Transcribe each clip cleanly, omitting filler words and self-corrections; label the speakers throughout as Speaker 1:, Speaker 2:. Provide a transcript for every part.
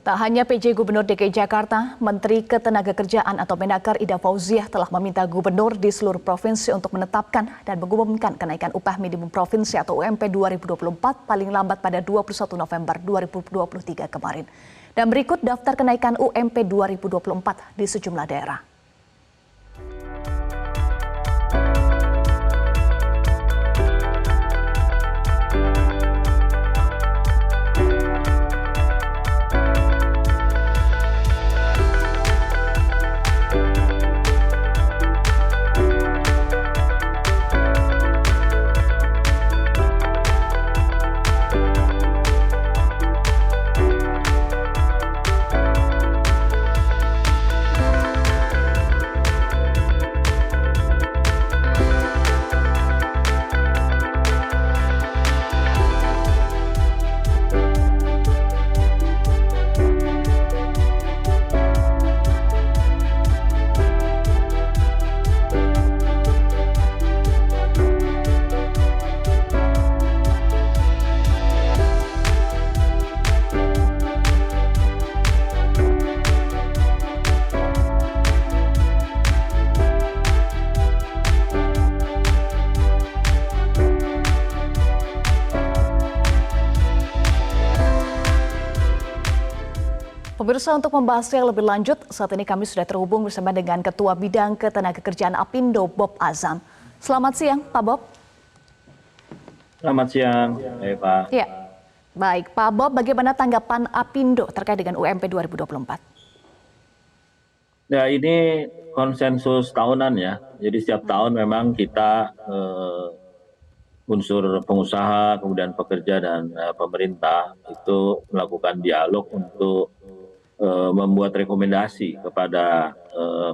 Speaker 1: Tak hanya PJ Gubernur DKI Jakarta, Menteri Ketenagakerjaan atau Menaker Ida Fauziah telah meminta gubernur di seluruh provinsi untuk menetapkan dan mengumumkan kenaikan upah minimum provinsi atau UMP 2024 paling lambat pada 21 November 2023 kemarin. Dan berikut daftar kenaikan UMP 2024 di sejumlah daerah. Pemirsa, untuk membahasnya lebih lanjut, saat ini kami sudah terhubung bersama dengan Ketua Bidang Ketenagakerjaan Apindo, Bob Azam. Selamat siang, Pak Bob.
Speaker 2: Selamat siang, Pak.
Speaker 1: Ya, baik. Pak Bob, bagaimana tanggapan Apindo terkait dengan UMP 2024?
Speaker 2: Ya, ini konsensus tahunan ya. Jadi setiap tahun memang kita unsur pengusaha, kemudian pekerja dan pemerintah itu melakukan dialog untuk membuat rekomendasi kepada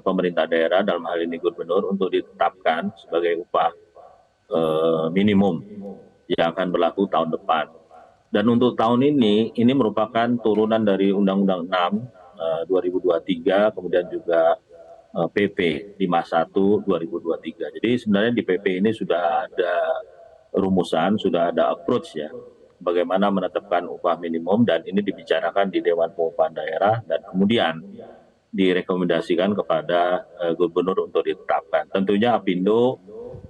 Speaker 2: pemerintah daerah, dalam hal ini gubernur, untuk ditetapkan sebagai upah minimum yang akan berlaku tahun depan. Dan untuk tahun ini merupakan turunan dari Undang-Undang 6 2023, kemudian juga PP 51 2023. Jadi sebenarnya di PP ini sudah ada rumusan, sudah ada approach ya, bagaimana menetapkan upah minimum, dan ini dibicarakan di Dewan Pengupahan Daerah dan kemudian direkomendasikan kepada gubernur untuk ditetapkan. Tentunya Apindo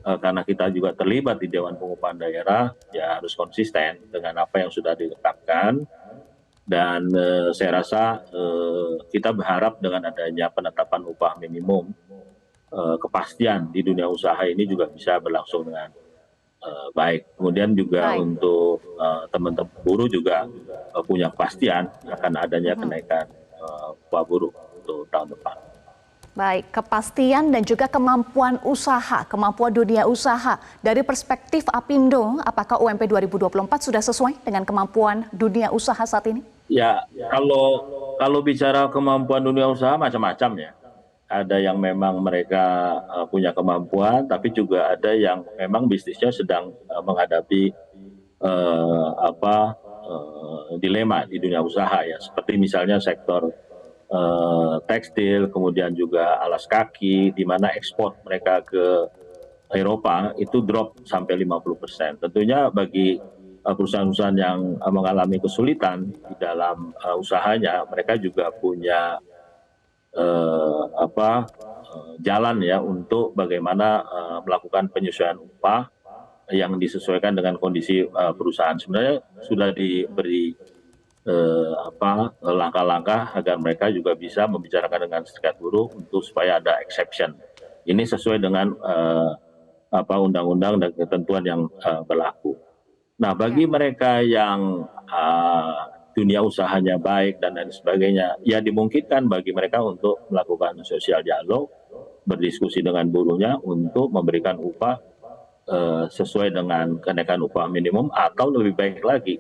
Speaker 2: karena kita juga terlibat di Dewan Pengupahan Daerah ya harus konsisten dengan apa yang sudah ditetapkan, dan saya rasa kita berharap dengan adanya penetapan upah minimum kepastian di dunia usaha ini juga bisa berlangsung dengan baik. Kemudian juga untuk teman-teman buruh juga punya kepastian akan adanya kenaikan upah buruh untuk tahun depan.
Speaker 1: Baik, kepastian dan juga kemampuan usaha, kemampuan dunia usaha. Dari perspektif Apindo, apakah UMP 2024 sudah sesuai dengan kemampuan dunia usaha saat ini?
Speaker 2: Ya, kalau bicara kemampuan dunia usaha macam-macam ya. Ada yang memang mereka punya kemampuan, tapi juga ada yang memang bisnisnya sedang menghadapi dilema di dunia usaha ya, seperti misalnya sektor tekstil, kemudian juga alas kaki, di mana ekspor mereka ke Eropa itu drop sampai 50%. Tentunya bagi perusahaan-perusahaan yang mengalami kesulitan di dalam usahanya, mereka juga punya jalan ya untuk bagaimana melakukan penyesuaian upah yang disesuaikan dengan kondisi perusahaan. Sebenarnya sudah diberi langkah-langkah agar mereka juga bisa membicarakan dengan serikat buruh untuk supaya ada exception. Ini sesuai dengan undang-undang dan ketentuan yang berlaku. Nah, bagi mereka yang dunia usahanya baik dan lain sebagainya, ya dimungkinkan bagi mereka untuk melakukan sosial dialog, berdiskusi dengan buruhnya untuk memberikan upah sesuai dengan kenaikan upah minimum atau lebih baik lagi.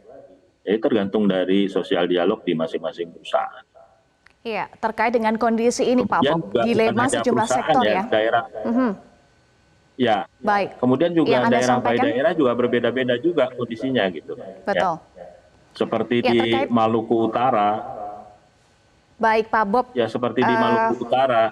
Speaker 2: Jadi tergantung dari sosial dialog di masing-masing perusahaan.
Speaker 1: Iya, terkait dengan kondisi ini Pak Bob, dilema sejumlah sektor ya.
Speaker 2: Daerah. Ya,
Speaker 1: baik.
Speaker 2: Kemudian juga daerah by daerah juga berbeda-beda juga kondisinya gitu.
Speaker 1: Betul.
Speaker 2: Ya. Seperti di Maluku Utara.
Speaker 1: Baik Pak Bob.
Speaker 2: Ya, seperti di Maluku Utara.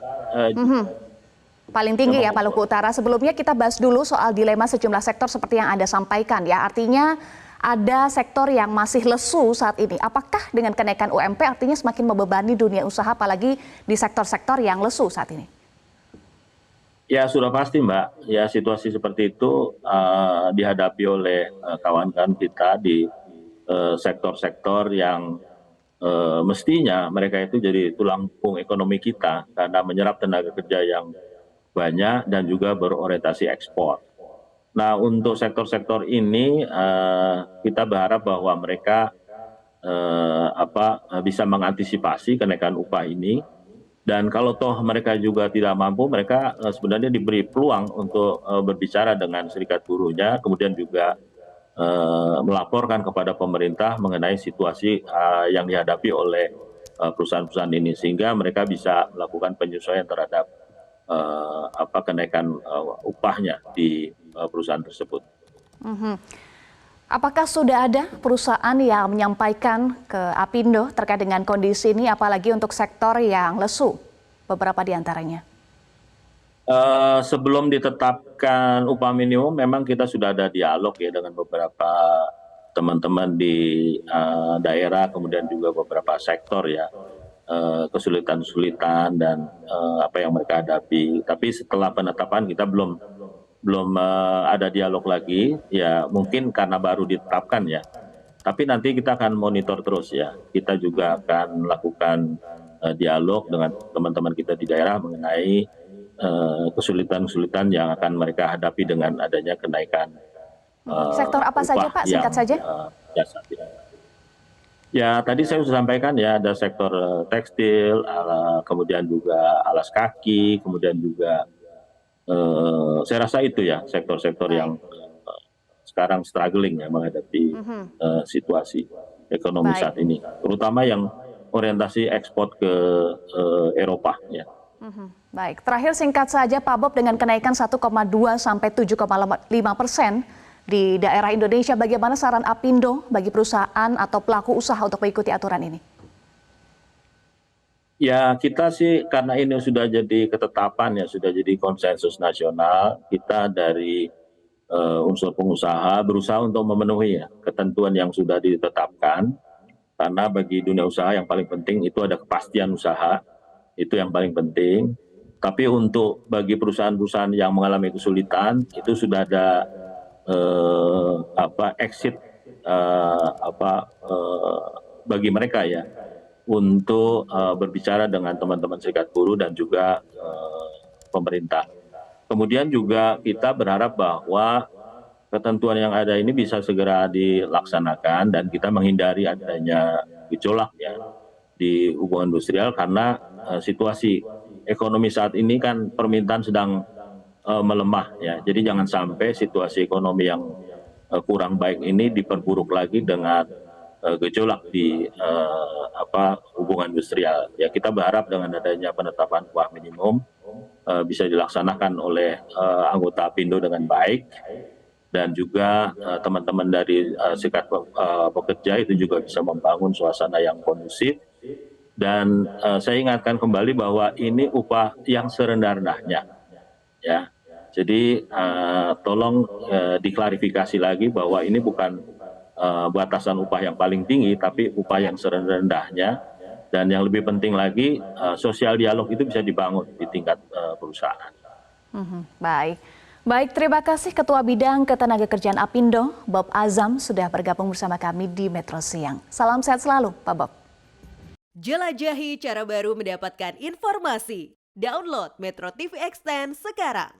Speaker 1: Paling tinggi ya Maluku Utara. Sebelumnya kita bahas dulu soal dilema sejumlah sektor seperti yang Anda sampaikan ya. Artinya ada sektor yang masih lesu saat ini. Apakah dengan kenaikan UMP artinya semakin membebani dunia usaha apalagi di sektor-sektor yang lesu saat ini?
Speaker 2: Ya sudah pasti Mbak, ya situasi seperti itu dihadapi oleh kawan-kawan kita di sektor-sektor yang mestinya mereka itu jadi tulang punggung ekonomi kita karena menyerap tenaga kerja yang banyak dan juga berorientasi ekspor. Nah untuk sektor-sektor ini kita berharap bahwa mereka bisa mengantisipasi kenaikan upah ini. Dan kalau toh mereka juga tidak mampu, mereka sebenarnya diberi peluang untuk berbicara dengan serikat buruhnya, kemudian juga melaporkan kepada pemerintah mengenai situasi yang dihadapi oleh perusahaan-perusahaan ini, sehingga mereka bisa melakukan penyesuaian terhadap kenaikan upahnya di perusahaan tersebut.
Speaker 1: Apakah sudah ada perusahaan yang menyampaikan ke Apindo terkait dengan kondisi ini, apalagi untuk sektor yang lesu, beberapa di antaranya?
Speaker 2: Sebelum ditetapkan upah minimum, memang kita sudah ada dialog ya dengan beberapa teman-teman di daerah, kemudian juga beberapa sektor ya, kesulitan-kesulitan dan apa yang mereka hadapi. Tapi setelah penetapan kita belum ada dialog lagi, ya mungkin karena baru ditetapkan ya. Tapi nanti kita akan monitor terus ya. Kita juga akan melakukan dialog dengan teman-teman kita di daerah mengenai kesulitan-kesulitan yang akan mereka hadapi dengan adanya kenaikan
Speaker 1: Sektor apa saja Pak, singkat saja?
Speaker 2: Jasa. Ya tadi saya sudah sampaikan ya, ada sektor tekstil, kemudian juga alas kaki, kemudian juga saya rasa itu ya sektor-sektor yang sekarang struggling ya menghadapi situasi ekonomi saat ini, terutama yang orientasi ekspor ke Eropa ya.
Speaker 1: Baik, terakhir singkat saja Pak Bob, dengan kenaikan 1,2 sampai 7,5% di daerah Indonesia, bagaimana saran Apindo bagi perusahaan atau pelaku usaha untuk mengikuti aturan ini?
Speaker 2: Ya kita sih karena ini sudah jadi ketetapan ya, sudah jadi konsensus nasional, kita dari unsur pengusaha berusaha untuk memenuhi ya ketentuan yang sudah ditetapkan, karena bagi dunia usaha yang paling penting itu ada kepastian usaha, itu yang paling penting. Tapi untuk bagi perusahaan-perusahaan yang mengalami kesulitan itu sudah ada exit bagi mereka ya, untuk berbicara dengan teman-teman serikat buruh dan juga pemerintah. Kemudian juga kita berharap bahwa ketentuan yang ada ini bisa segera dilaksanakan dan kita menghindari adanya gejolak ya di hubungan industrial, karena situasi ekonomi saat ini kan permintaan sedang melemah ya. Jadi jangan sampai situasi ekonomi yang kurang baik ini diperburuk lagi dengan gejolak di hubungan industrial. Ya kita berharap dengan adanya penetapan upah minimum bisa dilaksanakan oleh anggota Apindo dengan baik, dan juga teman-teman dari serikat pekerja itu juga bisa membangun suasana yang kondusif. Dan saya ingatkan kembali bahwa ini upah yang serendah-rendahnya ya. Jadi tolong diklarifikasi lagi bahwa ini bukan batasan upah yang paling tinggi, tapi upah yang serendah-rendahnya. Dan yang lebih penting lagi, sosial dialog itu bisa dibangun di tingkat perusahaan.
Speaker 1: Baik, terima kasih Ketua Bidang Ketenagakerjaan Apindo, Bob Azam, sudah bergabung bersama kami di Metro Siang. Salam sehat selalu, Pak Bob.
Speaker 3: Jelajahi cara baru mendapatkan informasi. Download Metro TV Extend sekarang.